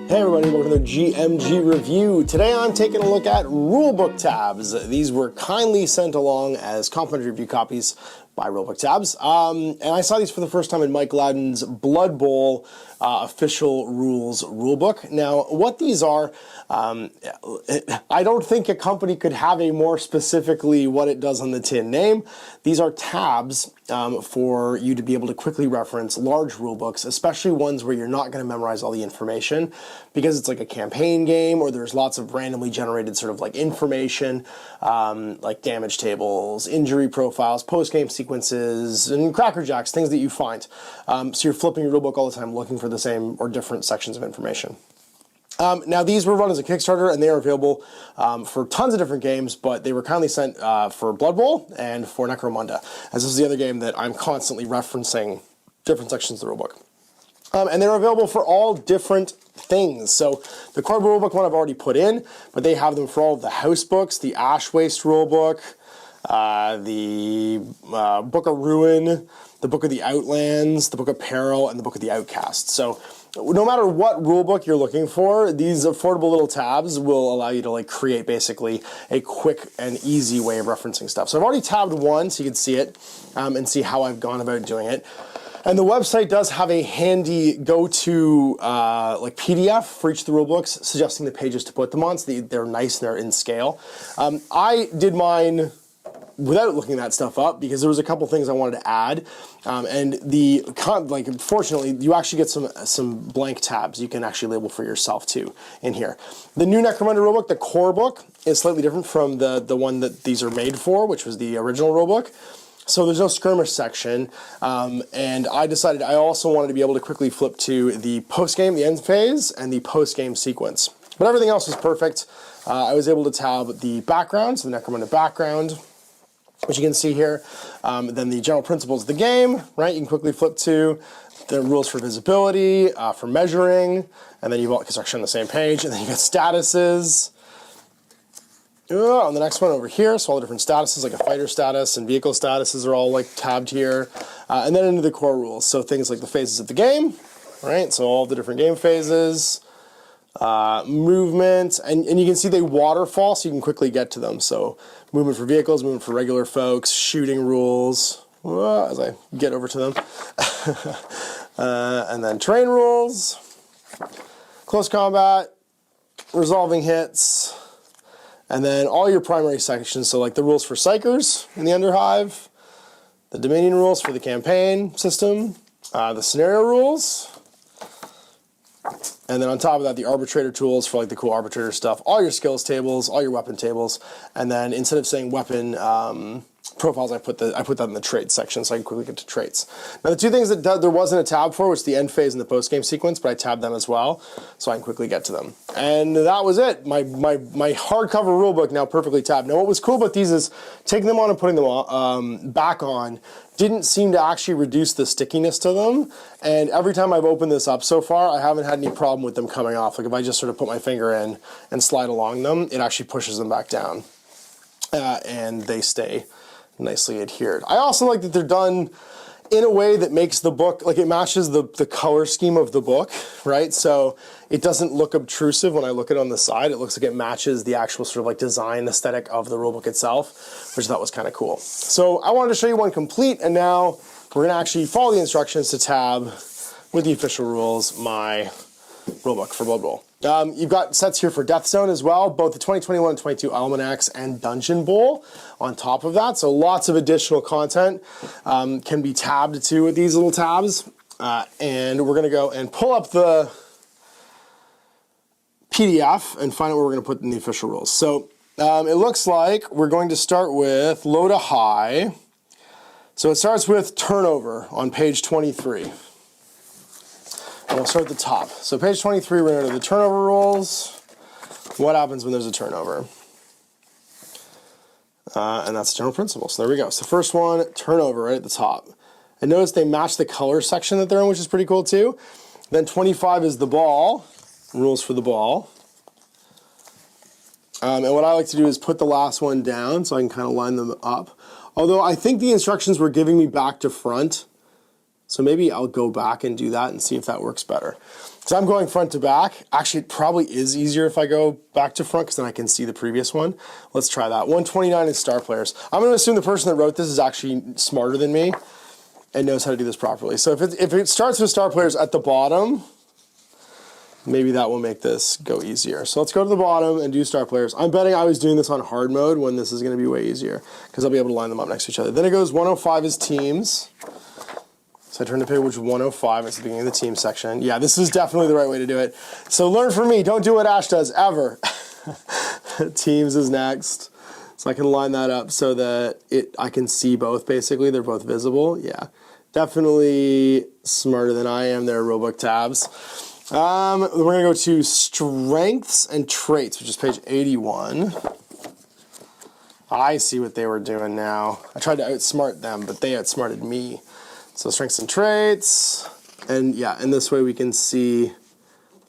Hey everybody, welcome to the GMG Review. Today I'm taking a look at Rulebook Tabs. These were kindly sent along as complimentary review copies by Rulebook Tabs. And I saw these for the first time in Mike Lowden's Blood Bowl official rules rulebook. Now, what these are, I don't think a company could have a more specifically what it does on the tin name. These are tabs for you to be able to quickly reference large rulebooks, especially ones where you're not going to memorize all the information because it's like a campaign game or there's lots of randomly generated sort of like information, like damage tables, injury profiles, post-game sequences, and crackerjacks, things that you find. So you're flipping your rulebook all the time looking for the same or different sections of information. Now, these were run as a Kickstarter, and they are available for tons of different games, but they were kindly sent for Blood Bowl and for Necromunda, as this is the other game that I'm constantly referencing different sections of the rulebook. And they're available for all different things. So the core rulebook one I've already put in, but they have them for all of the house books, the Ash Waste rulebook, the Book of Ruin, the Book of the Outlands, the Book of Peril, and the Book of the Outcast. So no matter what rulebook you're looking for, these affordable little tabs will allow you to like create basically a quick and easy way of referencing stuff. So I've already tabbed one so you can see it and see how I've gone about doing it. And the website does have a handy go-to like PDF for each of the rulebooks, suggesting the pages to put them on, so they're nice and they're in scale. I did mine without looking that stuff up because there was a couple things I wanted to add, and fortunately you actually get some blank tabs you can actually label for yourself too in here. The new Necromunda rulebook, the core book, is slightly different from the one that these are made for, which was the original rulebook. So there's no skirmish section, and I decided I also wanted to be able to quickly flip to the post-game, the end phase, and the post-game sequence. But everything else was perfect. I was able to tab the background, so the Necromunda background, which you can see here. Then the general principles of the game, right? You can quickly flip to the rules for visibility, for measuring, and then you've got construction on the same page, and then you've got statuses. On the next one over here, so all the different statuses, like a fighter status and vehicle statuses are all like tabbed here. And then into the core rules, so things like the phases of the game, right? So all the different game phases, movement, and you can see they waterfall, so you can quickly get to them. So movement for vehicles, movement for regular folks, shooting rules, as I get over to them. And then terrain rules, close combat, resolving hits, and then all your primary sections, so like the rules for Psychers in the Underhive, the Dominion rules for the campaign system, the scenario rules, and then on top of that, the arbitrator tools for like the cool arbitrator stuff, all your skills tables, all your weapon tables, and then instead of saying weapon profiles, I put that in the traits section so I can quickly get to traits. Now the two things that there wasn't a tab for was the end phase and the post game sequence, but I tabbed them as well so I can quickly get to them. And that was it. My hardcover rulebook now perfectly tabbed. Now what was cool about these is taking them on and putting them on, back on didn't seem to actually reduce the stickiness to them, and every time I've opened this up so far, I haven't had any problem with them coming off. Like if I just sort of put my finger in and slide along them, it actually pushes them back down, and they stay nicely adhered. I also like that they're done in a way that makes the book, like it matches the color scheme of the book, right? So it doesn't look obtrusive when I look at it on the side. It looks like it matches the actual sort of like design aesthetic of the rulebook itself, which I thought was kind of cool. So I wanted to show you one complete, and now we're gonna actually follow the instructions to tab with the official rules my rulebook for Blood Bowl. You've got sets here for Death Zone as well, both the 2021 and 22 Almanacs and Dungeon Bowl on top of that. So lots of additional content can be tabbed to with these little tabs. And we're gonna go and pull up the PDF and find out where we're gonna put in the official rules. So it looks like we're going to start with low to high. So it starts with turnover on page 23. And we'll start at the top. So page 23, we're going to go to the turnover rules. What happens when there's a turnover? And that's the general principle. So there we go. So first one, turnover right at the top. And notice they match the color section that they're in, which is pretty cool too. Then 25 is the ball, rules for the ball. And what I like to do is put the last one down so I can kind of line them up. Although I think the instructions were giving me back to front So maybe I'll go back and do that and see if that works better. Because I'm going front to back. Actually, it probably is easier if I go back to front because then I can see the previous one. Let's try that. 129 is star players. I'm going to assume the person that wrote this is actually smarter than me and knows how to do this properly. So if it starts with star players at the bottom, maybe that will make this go easier. So let's go to the bottom and do star players. I'm betting I was doing this on hard mode when this is going to be way easier because I'll be able to line them up next to each other. Then it goes 105 is teams. So I turn to page 105, it's the beginning of the team section. Yeah, this is definitely the right way to do it. So learn from me, don't do what Ash does, ever. Teams is next. So I can line that up so that I can see both, basically. They're both visible, yeah. Definitely smarter than I am there, Rulebook Tabs. We're gonna go to strengths and traits, which is page 81. I see what they were doing now. I tried to outsmart them, but they outsmarted me. So strengths and traits, and yeah, and this way we can see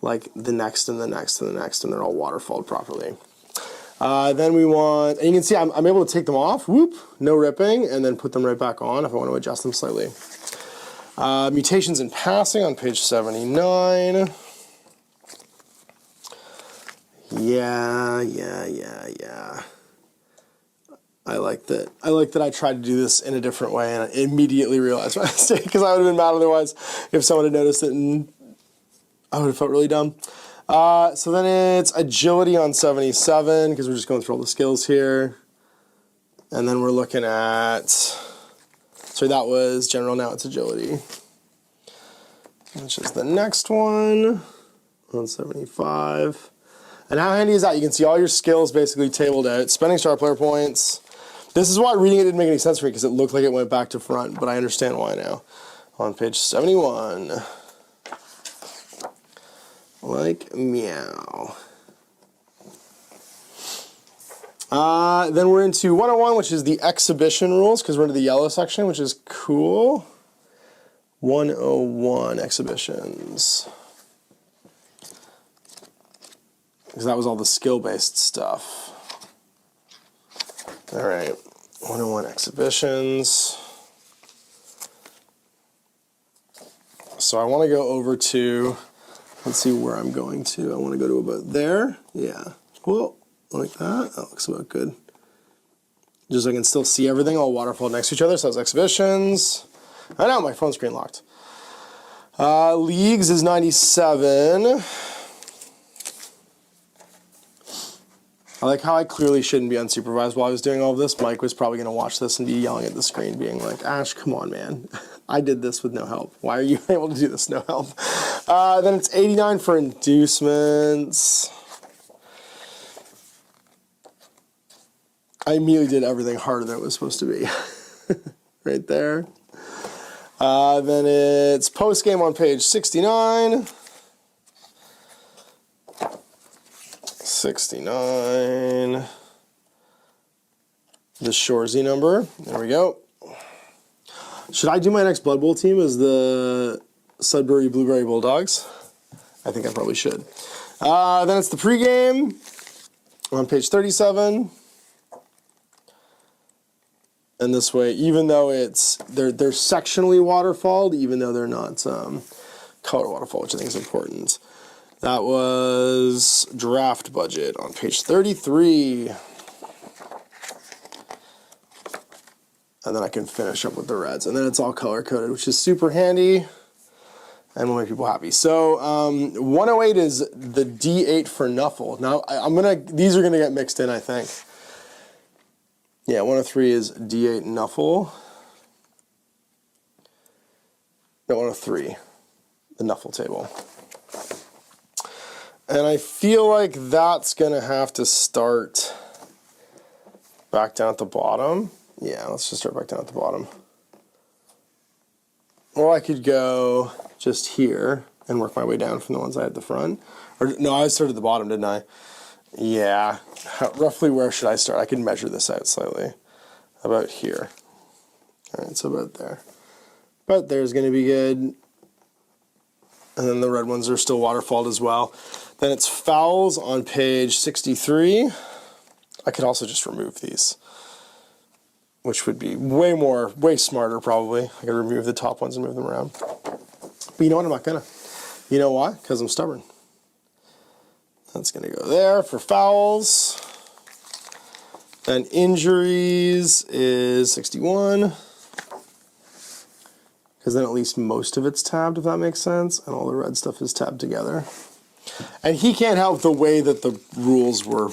like the next and the next and the next, and they're all waterfalled properly. Then we want, and you can see I'm able to take them off, whoop, no ripping, and then put them right back on if I want to adjust them slightly. Mutations in passing on page 79. Yeah. I like that I tried to do this in a different way and I immediately realized my mistake because I would have been mad otherwise if someone had noticed it and I would have felt really dumb. So then it's agility on 77 because we're just going through all the skills here. And then we're looking at, so that was general, now it's agility. Which is the next one, 175. And how handy is that? You can see all your skills basically tabled out, spending star player points. This is why reading it didn't make any sense for me because it looked like it went back to front, but I understand why now. On page 71. Like meow. Then we're into 101, which is the exhibition rules, because we're into the yellow section, which is cool. 101 exhibitions. Because that was all the skill-based stuff. All right, 101 exhibitions. So I want to go over to, let's see where I'm going to. I want to go to about there. Yeah, cool, like that. That looks about good. Just so I can still see everything all waterfall next to each other. So that's exhibitions. I know, my phone screen locked. Leagues is 97. I like how I clearly shouldn't be unsupervised while I was doing all of this. Mike was probably going to watch this and be yelling at the screen, being like, Ash, come on, man. I did this with no help. Why are you able to do this no help? Then it's 89 for inducements. I immediately did everything harder than it was supposed to be. Right there. Then it's post-game on page 69. 69. The Shorzy number. There we go. Should I do my next Blood Bowl team as the Sudbury Blueberry Bulldogs? I think I probably should. Then it's the pregame on page 37. And this way, even though they're sectionally waterfalled, even though they're not color waterfall, which I think is important. That was draft budget on page 33. And then I can finish up with the reds. And then it's all color-coded, which is super handy and will make people happy. So 108 is the D8 for Nuffle. Now, these are gonna get mixed in, I think. Yeah, 103 is D8 Nuffle. No, 103, the Nuffle table. And I feel like that's gonna have to start back down at the bottom. Yeah, let's just start back down at the bottom. Or I could go just here and work my way down from the ones I had at the front. Or no, I started at the bottom, didn't I? Yeah, roughly where should I start? I can measure this out slightly. About here. All right, so about there. But there's gonna be good. And then the red ones are still waterfalled as well. Then it's fouls on page 63. I could also just remove these which would be way smarter probably. I gotta remove the top ones and move them around. But you know what, I'm not gonna. You know why? Because I'm stubborn. That's gonna go there for fouls. Then injuries is 61. Because then at least most of it's tabbed, if that makes sense, and all the red stuff is tabbed together. And he can't help the way that the rules were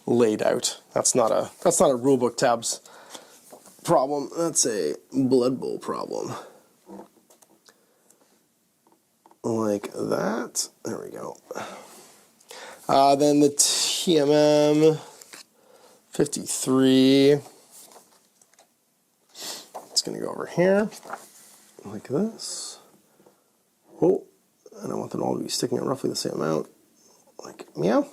laid out. That's not a rulebook tabs problem. That's a Blood Bowl problem. Like that. There we go. Then the TMM 53. It's going to go over here like this. Oh, and I want them all to be sticking at roughly the same amount. Like meow.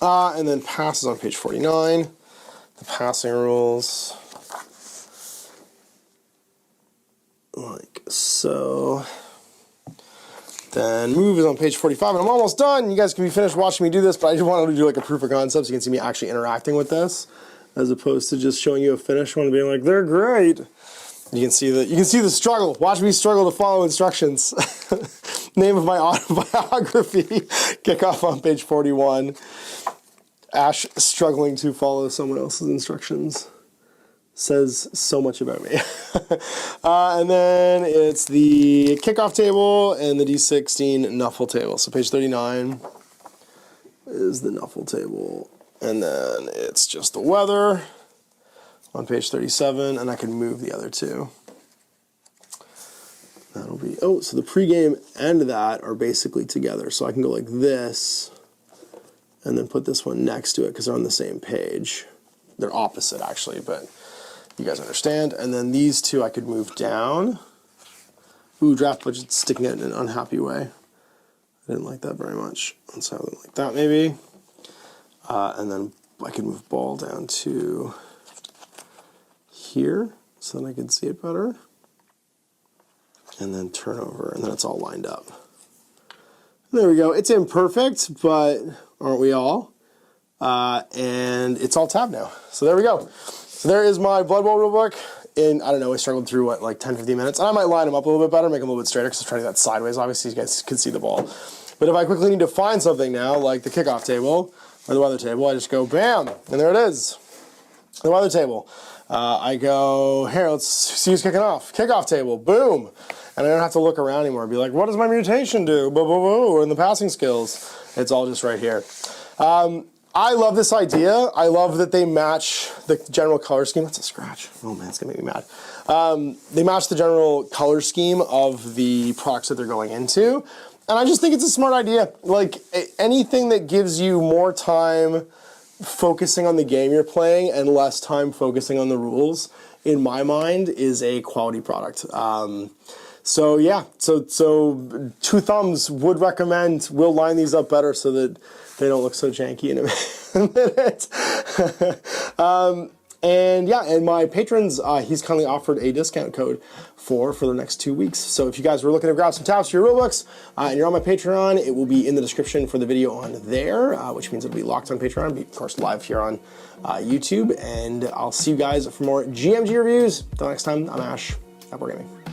And then passes on page 49. The passing rules. Like so. Then move is on page 45, and I'm almost done. You guys can be finished watching me do this, but I just wanted to do like a proof of concept so you can see me actually interacting with this, as opposed to just showing you a finished one and being like, they're great. You can see the struggle. Watch me struggle to follow instructions. Name of my autobiography. Kickoff on page 41. Ash struggling to follow someone else's instructions. Says so much about me. And then it's the kickoff table and the D16 Nuffle table. So page 39 is the Nuffle table. And then it's just the weather on page 37, and I can move the other two. That'll be, oh, so the pregame and that are basically together. So I can go like this and then put this one next to it because they're on the same page. They're opposite actually, but you guys understand. And then these two I could move down. Ooh, draft budget sticking it in an unhappy way. I didn't like that very much. Let's have it like that maybe. And then I could move ball down to here so then I can see it better. And then turn over, and then it's all lined up. There we go. It's imperfect, but aren't we all? And it's all tabbed now. So there we go. So there is my Blood Bowl rulebook. In, I don't know, I struggled through, what, like 10, 15 minutes. And I might line them up a little bit better, make them a little bit straighter, because I'm trying to do that sideways. Obviously, you guys can see the ball. But if I quickly need to find something now, like the kickoff table, or the weather table, I just go, bam, and there it is. The weather table. I go, here, let's see who's kicking off. Kickoff table, boom. And I don't have to look around anymore and be like, what does my mutation do? Boo, boo, boo, and the passing skills. It's all just right here. I love this idea. I love that they match the general color scheme. That's a scratch. Oh man, it's gonna make me mad. They match the general color scheme of the products that they're going into. And I just think it's a smart idea. Like anything that gives you more time focusing on the game you're playing and less time focusing on the rules, in my mind, is a quality product. So yeah, so two thumbs, would recommend. We'll line these up better so that they don't look so janky in a minute. And yeah, and my patrons, he's kindly offered a discount code for the next 2 weeks. So if you guys were looking to grab some tabs for your rulebooks and you're on my Patreon, it will be in the description for the video on there, which means it'll be locked on Patreon, be of course live here on YouTube. And I'll see you guys for more GMG reviews. Until next time, I'm Ash at Wargaming.